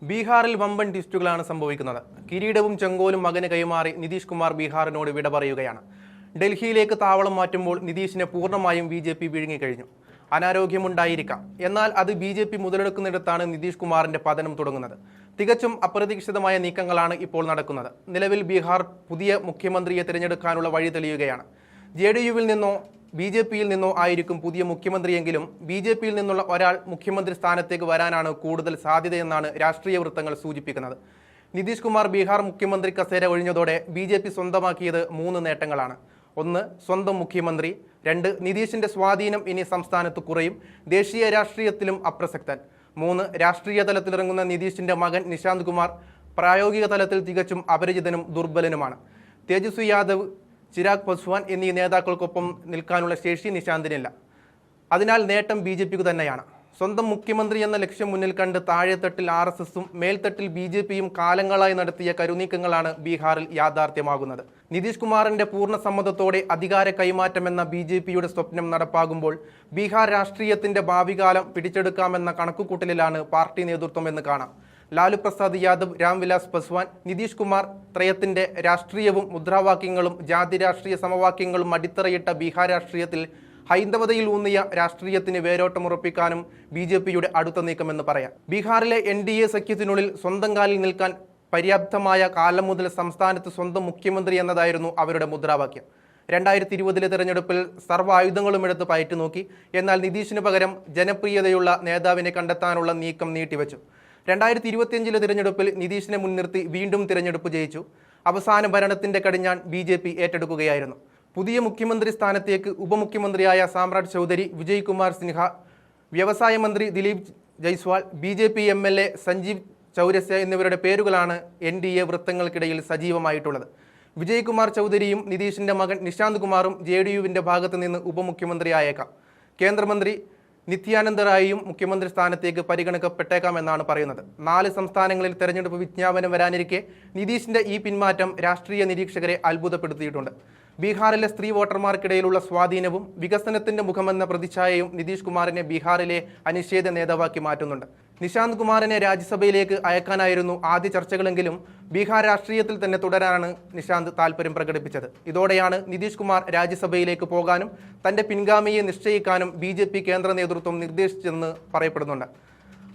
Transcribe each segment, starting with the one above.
ബീഹാറിൽ വമ്പൻ ട്വിസ്റ്റുകളാണ് സംഭവിക്കുന്നത്. കിരീടവും ചെങ്കോലും മകന് കൈമാറി നിതീഷ് കുമാർ ബീഹാറിനോട് വിട പറയുകയാണ്. ഡൽഹിയിലേക്ക് താവളം മാറ്റുമ്പോൾ നിതീഷിനെ പൂർണ്ണമായും BJP വിഴുങ്ങിക്കഴിഞ്ഞു. അനാരോഗ്യമുണ്ടായിരിക്കാം, എന്നാൽ അത് BJP മുതലെടുക്കുന്നിടത്താണ് നിതീഷ് കുമാറിന്റെ പതനം തുടങ്ങുന്നത്. തികച്ചും അപ്രതീക്ഷിതമായ നീക്കങ്ങളാണ് ഇപ്പോൾ നടക്കുന്നത്. നിലവിൽ ബീഹാർ പുതിയ മുഖ്യമന്ത്രിയെ തിരഞ്ഞെടുക്കാനുള്ള വഴി തെളിയുകയാണ്. JDUവിൽ നിന്നോ BJPയിൽ നിന്നോ ആയിരിക്കും പുതിയ മുഖ്യമന്ത്രിയെങ്കിലും BJPയിൽ നിന്നുള്ള ഒരാൾ മുഖ്യമന്ത്രി സ്ഥാനത്തേക്ക് വരാനാണ് കൂടുതൽ സാധ്യതയെന്നാണ് രാഷ്ട്രീയ വൃത്തങ്ങൾ സൂചിപ്പിക്കുന്നത്. നിതീഷ് കുമാർ ബീഹാർ മുഖ്യമന്ത്രി കസേര ഒഴിഞ്ഞതോടെ BJP സ്വന്തമാക്കിയത് 3 നേട്ടങ്ങളാണ്. 1. സ്വന്തം മുഖ്യമന്ത്രി. 2. നിതീഷിന്റെ സ്വാധീനം ഇനി സംസ്ഥാനത്ത് കുറയും, ദേശീയ രാഷ്ട്രീയത്തിലും അപ്രസക്തൻ. 3. രാഷ്ട്രീയ തലത്തിലിറങ്ങുന്ന നിതീഷിന്റെ മകൻ നിശാന്ത് കുമാർ പ്രായോഗിക തലത്തിൽ തികച്ചും അപരിചിതനും ദുർബലനുമാണ്. തേജസ്വി യാദവ്, ചിരാഗ് പസ്വാൻ എന്നീ നേതാക്കൾക്കൊപ്പം നിൽക്കാനുള്ള ശേഷി നിശാന്തിനില്ല. അതിനാൽ നേട്ടം BJPക്ക് തന്നെയാണ്. സ്വന്തം മുഖ്യമന്ത്രി എന്ന ലക്ഷ്യം മുന്നിൽ കണ്ട് താഴെത്തട്ടിൽ RSSും മേൽത്തട്ടിൽ BJPയും കാലങ്ങളായി നടത്തിയ കരുനീക്കങ്ങളാണ് ബീഹാറിൽ യാഥാർത്ഥ്യമാകുന്നത്. നിതീഷ് കുമാറിന്റെ പൂർണ്ണ സമ്മതത്തോടെ അധികാര കൈമാറ്റമെന്ന BJPയുടെ സ്വപ്നം നടപ്പാകുമ്പോൾ ബീഹാർ രാഷ്ട്രീയത്തിന്റെ ഭാവികാലം പിടിച്ചെടുക്കാമെന്ന കണക്കുകൂട്ടലിലാണ് പാർട്ടി നേതൃത്വം എന്ന് കാണാം. ലാലു പ്രസാദ് യാദവ്, രാംവിലാസ് പസ്വാൻ, നിതീഷ് കുമാർ ത്രയത്തിന്റെ രാഷ്ട്രീയവും മുദ്രാവാക്യങ്ങളും ജാതി രാഷ്ട്രീയ സമവാക്യങ്ങളും അടിത്തറയിട്ട ബീഹാർ രാഷ്ട്രീയത്തിൽ ഹൈന്ദവതയിൽ ഊന്നിയ രാഷ്ട്രീയത്തിന് വേരോട്ടമുറപ്പിക്കാനും BJPയുടെ അടുത്ത നീക്കമെന്ന് പറയാം. ബീഹാറിലെ NDA സഖ്യത്തിനുള്ളിൽ സ്വന്തം കാലിൽ നിൽക്കാൻ പര്യാപ്തമായ കാലം മുതൽ സംസ്ഥാനത്ത് സ്വന്തം മുഖ്യമന്ത്രി എന്നതായിരുന്നു അവരുടെ മുദ്രാവാക്യം. 2020 തെരഞ്ഞെടുപ്പിൽ സർവ്വായുധങ്ങളും എടുത്ത് പയറ്റുനോക്കി. എന്നാൽ നിതീഷിന് പകരം ജനപ്രിയതയുള്ള നേതാവിനെ കണ്ടെത്താനുള്ള നീക്കം നീട്ടിവെച്ചു. 2025 തെരഞ്ഞെടുപ്പിൽ നിതീഷിനെ മുൻനിർത്തി വീണ്ടും തിരഞ്ഞെടുപ്പ് ജയിച്ചു. അവസാന ഭരണത്തിന്റെ കടിഞ്ഞാൺ BJP ഏറ്റെടുക്കുകയായിരുന്നു. പുതിയ മുഖ്യമന്ത്രി സ്ഥാനത്തേക്ക് ഉപമുഖ്യമന്ത്രിയായ സാമ്രാട്ട് ചൗധരി, വിജയ് കുമാർ സിൻഹ, വ്യവസായ മന്ത്രി ദിലീപ് ജയ്സ്വാൾ, BJP MLA സഞ്ജീവ് ചൗരസ്യ എന്നിവരുടെ പേരുകളാണ് NDA വൃത്തങ്ങൾക്കിടയിൽ സജീവമായിട്ടുള്ളത്. വിജയ് കുമാർ ചൗധരിയും നിതീഷിന്റെ മകൻ നിശാന്ത് കുമാറും JDUവിന്റെ ഭാഗത്ത് നിന്ന് ഉപമുഖ്യമന്ത്രിയായേക്കാം. കേന്ദ്രമന്ത്രി നിത്യാനന്ദ റായിയും മുഖ്യമന്ത്രി സ്ഥാനത്തേക്ക് പരിഗണിക്കപ്പെട്ടേക്കാമെന്നാണ് പറയുന്നത്. 4 സംസ്ഥാനങ്ങളിൽ തെരഞ്ഞെടുപ്പ് വിജ്ഞാപനം വരാനിരിക്കെ നിതീഷിന്റെ ഈ പിന്മാറ്റം രാഷ്ട്രീയ നിരീക്ഷകരെ അത്ഭുതപ്പെടുത്തിയിട്ടുണ്ട്. ബീഹാറിലെ സ്ത്രീ വോട്ടർമാർക്കിടയിലുള്ള സ്വാധീനവും വികസനത്തിന്റെ മുഖമെന്ന പ്രതിച്ഛായയും നിതീഷ് കുമാറിനെ ബീഹാറിലെ അനിഷേധ്യ നേതാവാക്കി മാറ്റുന്നുണ്ട്. നിശാന്ത് കുമാറിനെ രാജ്യസഭയിലേക്ക് അയക്കാനായിരുന്നു ആദ്യ ചർച്ചകളെങ്കിലും ബീഹാർ രാഷ്ട്രീയത്തിൽ തന്നെ തുടരാനാണ് നിശാന്ത് താൽപര്യം പ്രകടിപ്പിച്ചത്. ഇതോടെയാണ് നിതീഷ് കുമാർ രാജ്യസഭയിലേക്ക് പോകാനും തന്റെ പിൻഗാമിയെ നിശ്ചയിക്കാനും BJP കേന്ദ്ര നേതൃത്വം നിർദ്ദേശിച്ചെന്ന് പറയപ്പെടുന്നുണ്ട്.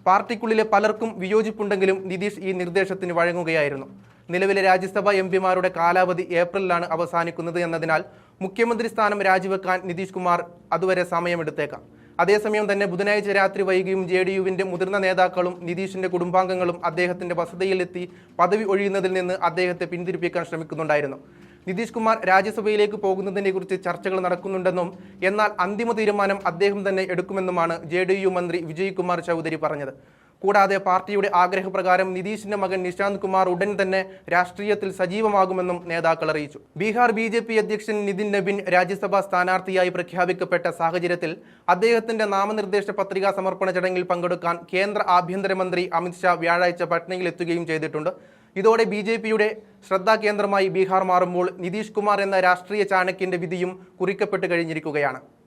പാർട്ടിക്കുള്ളിലെ പലർക്കും വിയോജിപ്പുണ്ടെങ്കിലും നിതീഷ് ഈ നിർദ്ദേശത്തിന് വഴങ്ങുകയായിരുന്നു. നിലവിലെ രാജ്യസഭാ MPമാരുടെ കാലാവധി ഏപ്രിലിലാണ് അവസാനിക്കുന്നത് എന്നതിനാൽ മുഖ്യമന്ത്രി സ്ഥാനം രാജിവെക്കാൻ നിതീഷ് കുമാർ അതുവരെ സമയമെടുത്തേക്കാം. അതേസമയം തന്നെ ബുധനാഴ്ച രാത്രി വൈകിയും JDUവിന്റെ മുതിർന്ന നേതാക്കളും നിതീഷിന്റെ കുടുംബാംഗങ്ങളും അദ്ദേഹത്തിന്റെ വസതിയിലെത്തി പദവി ഒഴിയുന്നതിൽ നിന്ന് അദ്ദേഹത്തെ പിന്തിരിപ്പിക്കാൻ ശ്രമിക്കുന്നുണ്ടായിരുന്നു. നിതീഷ് കുമാർ രാജ്യസഭയിലേക്ക് പോകുന്നതിനെ കുറിച്ച് ചർച്ചകൾ നടക്കുന്നുണ്ടെന്നും എന്നാൽ അന്തിമ തീരുമാനം അദ്ദേഹം തന്നെ എടുക്കുമെന്നുമാണ് JDU മന്ത്രി വിജയ് കുമാർ ചൗധരി പറഞ്ഞത്. കൂടാതെ പാർട്ടിയുടെ ആഗ്രഹപ്രകാരം നിതീഷിന്റെ മകൻ നിശാന്ത് കുമാർ ഉടൻ തന്നെ രാഷ്ട്രീയത്തിൽ സജീവമാകുമെന്നും നേതാക്കൾ അറിയിച്ചു. ബീഹാർ BJP അധ്യക്ഷൻ നിതിൻ നബിൻ രാജ്യസഭാ സ്ഥാനാർത്ഥിയായി പ്രഖ്യാപിക്കപ്പെട്ട സാഹചര്യത്തിൽ അദ്ദേഹത്തിന്റെ നാമനിർദ്ദേശ പത്രികാ സമർപ്പണ ചടങ്ങിൽ പങ്കെടുക്കാൻ കേന്ദ്ര ആഭ്യന്തരമന്ത്രി അമിത് ഷാ വ്യാഴാഴ്ച പട്നയിൽ എത്തുകയും ചെയ്തിട്ടുണ്ട്. ഇതോടെ BJPയുടെ ശ്രദ്ധാകേന്ദ്രമായി ബീഹാർ മാറുമ്പോൾ നിതീഷ് കുമാർ എന്ന രാഷ്ട്രീയ ചാണക്യന്റെ വിധിയും കുറിക്കപ്പെട്ട് കഴിഞ്ഞിരിക്കുകയാണ്.